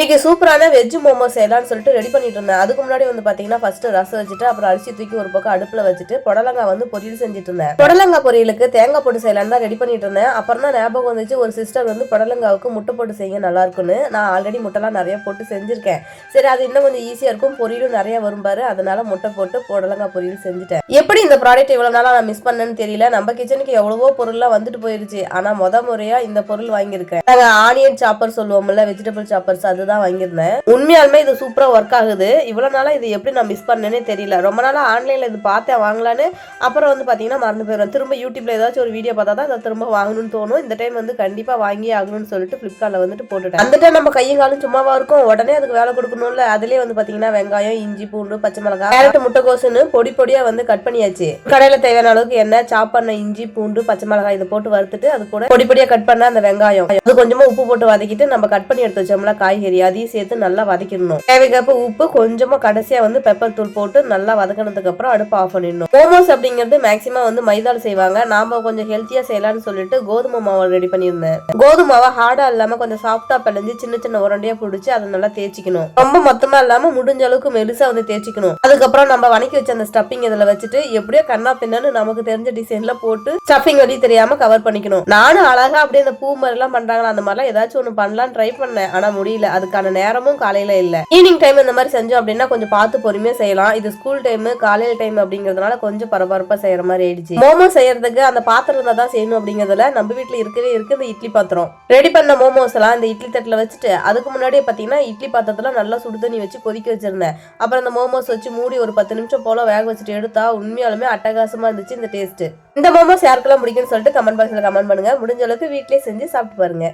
இன்னைக்கு சூப்பரான வெஜ் மோமோஸ் செய்யலாம்னு சொல்லிட்டு ரெடி பண்ணிட்டு இருந்தேன். அதுக்கு முன்னாடி வந்து பாத்தீங்கன்னா ஃபர்ஸ்ட் ரசம் வச்சுட்டு அப்புறம் அரிசி தூக்கி ஒரு பக்கம் அடுப்புல வச்சுட்டு புடலங்காய் வந்து பொரியல் செஞ்சுட்டு இருந்தேன். புடலங்காய் பொரியலுக்கு தேங்காய் போட்டு செய்யலான்னு தான் ரெடி பண்ணிட்டு இருந்தேன். அப்புறம் தான் ஞாபகம் வந்துச்சு, ஒரு சிஸ்டர் வந்து புடலங்காவுக்கு முட்டை போட்டு செய்ய நல்லா இருக்குன்னு. நான் ஆல்ரெடி முட்டைலாம் நிறைய போட்டு செஞ்சிருக்கேன். சரி, அது இன்னும் கொஞ்சம் ஈஸியா இருக்கும், பொரியலும் நிறைய வரும்பாரு. அதனால முட்டை போட்டு புடலங்காய் பொரியல் செஞ்சுட்டேன். எப்படி இந்த ப்ராடக்ட் இவ்வளவு நாளா நான் மிஸ் பண்ணேன்னு தெரியல. நம்ம கிச்சனுக்கு எவ்வளவோ பொருள்லாம் வந்துட்டு போயிருச்சு, ஆனா முறையா இந்த பொருள் வாங்கியிருக்கேன். நாங்க ஆனியன் சாப்பர் சொல்லுவோம்ல, வெஜிடபிள் சாப்பர்ஸ், அதுதான் வாங்கியிருந்தேன். உண்மையாலுமே இது சூப்பரா ஒர்க் ஆகுது. இவ்வளவு நாளா இது எப்படி நான் மிஸ் பண்ணேனே தெரியல. ரொம்ப நாளா ஆன்லைன்ல இது பார்த்தேன் வாங்கலான்னு, அப்புறம் வந்து பாத்தீங்கன்னா மறந்து போயிடும். திரும்ப யூடியூப்ல ஏதாச்சும் ஒரு வீடியோ பார்த்தா தான் அதை திரும்ப வாங்கணும்னு தோணும். இந்த டைம் வந்து கண்டிப்பா வாங்கி ஆகணும்னு சொல்லிட்டு பிளிப்கார்ட்ல வந்துட்டு போட்டுட்டேன். அந்த டைம் நம்ம கையும் காலும் சும்மாவா இருக்கும், உடனே அதுக்கு வேலை கொடுக்கணும்ல. அதுலயே வந்து பாத்தீங்கன்னா வெங்காயம், இஞ்சி, பூண்டு, பச்சை மிளகாய், கேரட், முட்டைக்கோசுன்னு பொடி பொடியா வந்து கட் பண்ணியாச்சு. கடையில தேவையான அளவுக்கு எண்ணெய், சாப் பண்ண இஞ்சி, பூண்டு, பச்சை மிளகாய் இதை போட்டு வறுத்துட்டு அது கூட பொடி பொடியா கட் பண்ண அந்த வெங்காயம், அது கொஞ்சமா உப்பு போட்டு வதக்கிட்டு நம்ம கட் பண்ணி எடுத்து வச்சோம்ல காய்கறி, அதையும் சேர்த்து நல்லா வதக்கிடணும். தேவைக்கப்ப உப்பு, கொஞ்சமா கடைசியா வந்து பெப்பர் தூள் போட்டு நல்லா வதக்கினதுக்கு அப்புறம் அடுப்பு ஆஃப் பண்ணிடணும். மோமோஸ் அப்படிங்கிறது மேக்சிமம் வந்து மைதால செய்வாங்க. நாம கொஞ்சம் ஹெல்த்தியா செய்யலாம்னு சொல்லிட்டு கோதுமை மாவை ரெடி பண்ணியிருந்தேன். கோதுமை மாவை ஹார்டா இல்லாம கொஞ்சம் சாஃப்டா பிழைஞ்சு சின்ன சின்ன உரண்டையா பிடிச்சி அதை நல்லா தேய்ச்சிக்கணும். ரொம்ப மொத்தமா இல்லாம முடிஞ்ச அளவுக்கு மெலிசா வந்து தேய்ச்சிக்கணும். அதுக்கப்புறம் நம்ம வணக்கி வச்ச அந்த ஸ்டப்பிங் இதுல வச்சுட்டு எப்படியோ கண்ணா பின்னான்னு நமக்கு தெரிஞ்ச டிசைன்ல போட்டு ஸ்டப்பிங் வழி தெரியாம கவர் பண்ணிக்கணும். நானும் அழகா அப்படியே அந்த பூ மாதிரி எல்லாம் பண்றாங்களா அந்த மாதிரிலாம் ஏதாச்சும் ஒண்ணு பண்ணலாம்னு ட்ரை பண்ணேன். ஆனா முடியல, அதுக்கான நேரமும் காலையில இல்ல. ஈவினிங் டைம் இந்த மாதிரி செஞ்சோம் அப்படின்னா கொஞ்சம் பார்த்து பொறுமையா செய்யலாம். இது ஸ்கூல் டைம், காலையில டைம் அப்படிங்கறதுனால கொஞ்சம் பரபரப்பா செய்யற மாதிரி ஆயிடுச்சு. மோமோ செய்யறதுக்கு அந்த பாத்திரம் தான் செய்யணும் அப்படிங்கறதுல நம்ம வீட்டுல இருக்கவே இருக்கு இந்த இட்லி பாத்திரம். ரெடி பண்ண மோமோஸ் எல்லாம் இந்த இட்லி தட்டுல வச்சுட்டு அதுக்கு முன்னாடியே பாத்தீங்கன்னா இட்லி பாத்திரத்துல நல்லா சுடு தண்ணி வச்சு கொதிக்க வச்சிருந்தேன். அப்புறம் அந்த மோமோஸ் வச்சு மூடி ஒரு 10 நிமிஷம் போல வேக வச்சுட்டு எடுத்தா உண்மையாலுமே அட்டகாசமா இருந்துச்சு இந்த டேஸ்ட். இந்த மோமோஸ் யாருக்கெல்லாம் பிடிக்கும்னு சொல்லிட்டு கமெண்ட் பாக்ஸ்ல கமெண்ட் பண்ணுங்க. முடிஞ்ச அளவுக்கு வீட்லயே செஞ்சு சாப்பிட்டு பாருங்க.